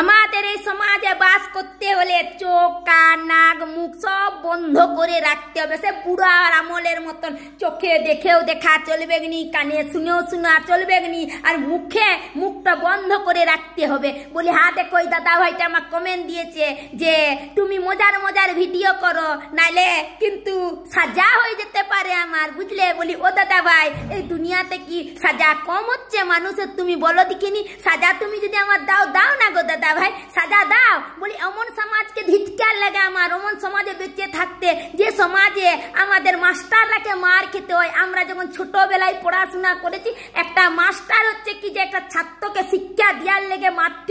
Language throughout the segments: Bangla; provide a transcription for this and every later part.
আমাদের এই সমাজে বাস করতে হলে চোখ কান নাক মুখ সব বন্ধ করে রাখতে হবে। সে বুড়ার আমলের মতন চোখে দেখেও দেখা চলবে নি, কানে শুনেও শোনা চলবে নি, আর মুখটা বন্ধ করে রাখতে হবে। বলি হ্যাঁ দেখো ওই দাদা ভাইটা আমার কমেন্ট দিয়েছে যে তুমি মজার ভিডিও করো, নাইলে কিন্তু সাজা হয়ে যেতে পারে আমার, বুঝলে। বলি ও দাদা ভাই, এই দুনিয়াতে কি সাজা কম হচ্ছে মানুষের? তুমি বলো দেখিনি, সাজা তুমি যদি আমার দাও না গো দাদা ভাই, সাজা দাও। বলি এমন সমাজকে ধিক্কার লাগে আমার, এমন সমাজে বেঁচে থাকতে যে সমাজে আমাদের মাস্টাররাকে মার খেতে হয়। আমরা যখন ছোটবেলায় পড়াশোনা করেছি, একটা মাস্টার হচ্ছে কি যে একটা ছাত্রকে শিক্ষা দেওয়ার লেগে মারত,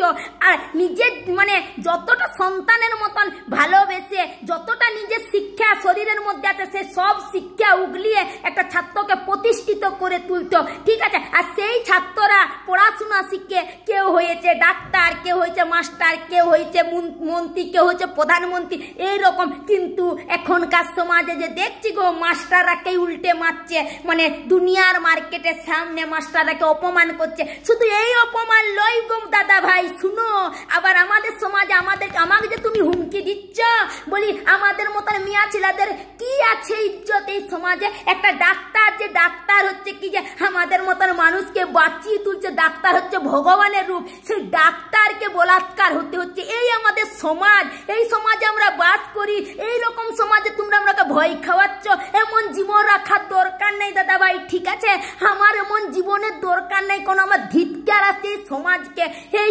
আর নিজের মানে যতটা সন্তানের মতন ভালোবেসে যতটা নিজের শিক্ষা শরীরের মধ্যে আছে সে সব শিক্ষা উগলিয়ে একটা ছাত্রকে প্রতিষ্ঠিত করে তুলত, ঠিক আছে। আর সেই ছাত্ররা পড়াশোনা শিখে কেউ হয়েছে ডাক্তার, কেউ হয়েছে মাস্টার, কেউ হয়েছে মন্ত্রী, কেউ হয়েছে প্রধানমন্ত্রী, এইরকম। কিন্তু এখনকার সমাজে যে দেখছি গো, মাস্টাররাকে উল্টে মারছে, মানে দুনিয়ার মার্কেটের সামনে মাস্টাররাকে অপমান করছে। শুধু এই অপমান লই গো দাদা ভাই, শুনো, আবার আমাদের সমাজে আমাকে যে তুমি হুমকি দিচ্ছ, বলি আমাদের মতন মিয়া ছেলেদের কি আছে ইজ্জত এই সমাজে? একটা ডাক্তার, যে ডাক্তার হচ্ছে কি যে আমাদের মতন মানুষকে বাঁচিয়ে তুলছে, ডাক্তার হচ্ছে ভগবানের রূপ, সেই ডাক্তারকে বলাৎকার হতে হচ্ছে। এই আমাদের সমাজ, এই সমাজে আমরা বাস করি। এই রকম সমাজে তোমরা আমরাকে ভয় খাওয়াচ্ছ। এমন জীবন রাখার দরকার নেই দাদা ভাই, ঠিক আছে। আমার এমন জীবনের দরকার নেই, কোনো আমার ধিক্কার আছে এই সমাজকে, এই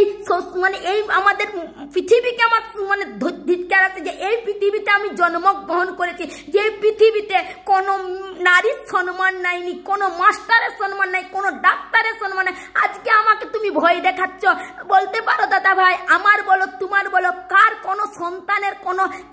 মানে এই আমাদের পৃথিবীকে আমার মানে ধিক্কার আছে যে এই পৃথিবীতে আমি জন্মগ্রহণ করেছি, যে পৃথিবীতে কোনো নারীর সম্মান নাইনি, কোনো মাস্টারের সম্মান নাই, কোনো ডাক্তারের সম্মান নাই। আজকে আমাকে তুমি ভয় দেখাচ্ছ। বলতে পারো দাদা ভাই, আমার বলো তোমার বলো, কার কোনো সন্তানের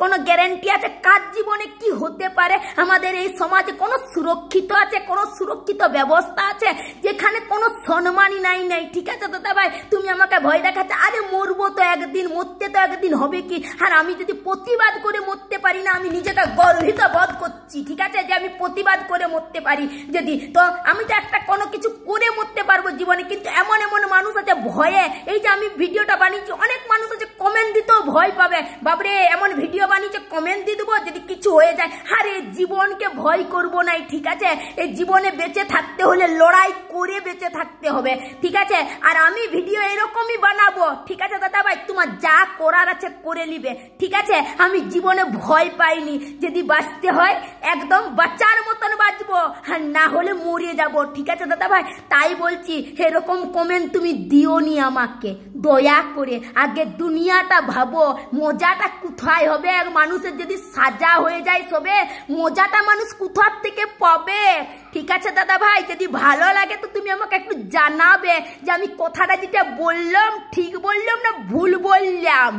কোনো গ্যারান্টি আছে? কার জীবনে কি হতে পারে? আমাদের এই সমাজে কোনো সুরক্ষিত আছে, কোনো সুরক্ষিত ব্যবস্থা আছে যেখানে কোনো সম্মানই নাই, ঠিক আছে দাদা ভাই। তুমি আমাকে ভয় দেখাচ্ছ। আরে মরবো তো একদিন, মরতে তো একদিন হবে কি। আর আমি যদি প্রতিবাদ করে মরতে পারি না, আমি নিজেকে গর্বিত বোধ করছি, ঠিক আছে, যে আমি প্রতিবাদ করে মরতে পারি। যদি তো আমি তো একটা কোনো কিছু করে মরতে পারবো জীবনে। কিন্তু এমন মানুষ আছে ভয়ে, এই যে আমি ভিডিওটা বানিয়েছি, অনেক মানুষ আছে কমেন্ট দিতেও ভয় পাবে, বাবরে এমন ভিডিও বানিয়েছে কমেন্ট দিয়ে দেবো যদি কিছু হয়ে যায়। আরে জীবনকে ভয় করবো নাই, ঠিক আছে। এই জীবনে বেঁচে থাকতে হলে লড়াই করে বেঁচে থাকতে হবে, ঠিক আছে। আর আমি ভিডিও এরকমই বানাবো, ঠিক আছে দাদা ভাই। তোমার যা করার আছে করে নিবে, ঠিক আছে। আমি জীবনে ভয় পাইনি, যদি বাঁচতে হয় একদম বাঁচার মতন বাঁচবো, আর না হলে মরে যাবো, ঠিক আছে দাদা ভাই। তাই বলছি এরকম কমেন্ট তুমি দিও নি আমাকে, দয়া করে। আগে দুনিয়াটা ভাবো, মজাটা কোথায় হবে? এক মানুষের যদি সাজা হয়ে যায় সবে, মজাটা মানুষ কোথার থেকে পাবে? ঠিক আছে দাদা ভাই, যদি ভালো লাগে তো তুমি আমাকে একটু জানাবে যে আমি কথাটা যেটা বললাম ঠিক বললাম না ভুল বললাম।